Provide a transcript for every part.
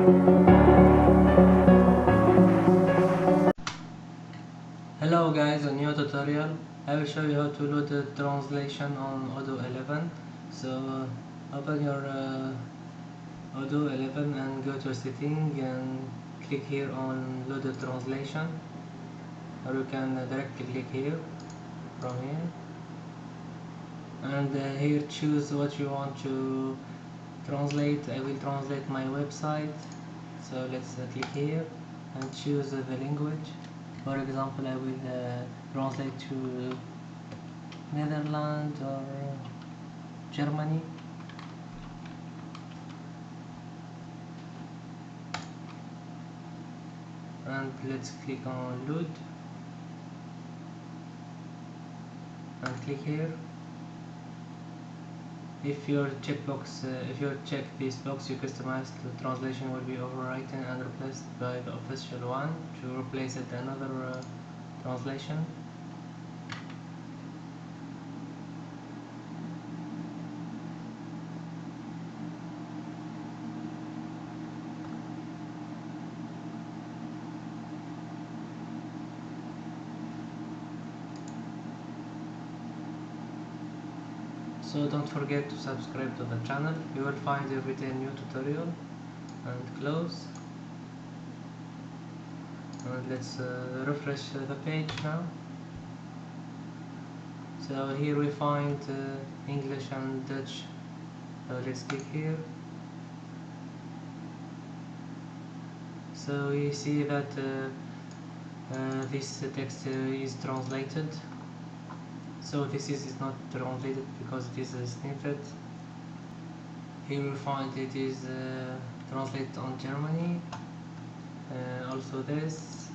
Hello guys, a new tutorial. I will show you how to load the translation on Odoo 11. So open your Odoo 11 and go to setting and click here on load the translation, or you can directly click here from here, and here choose what you want to translate. I will translate my website, so let's click here and choose the language. For example, I will translate to Netherlands or Germany. And let's click on load and click here. If you check this box, your customized translation will be overwritten and replaced by the official one. To replace it another translation. So don't forget to subscribe to the channel. You will find every day new tutorial. And close. And let's refresh the page now. So here we find English and Dutch. So let's click here. So you see that this text is translated. So this is not translated because it is a snippet. Here we find it is translated on Germany. Also this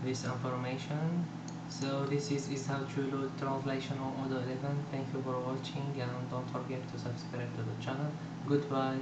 information. So this is how to load translation on Odoo 11. Thank you for watching, and don't forget to subscribe to the channel. Goodbye.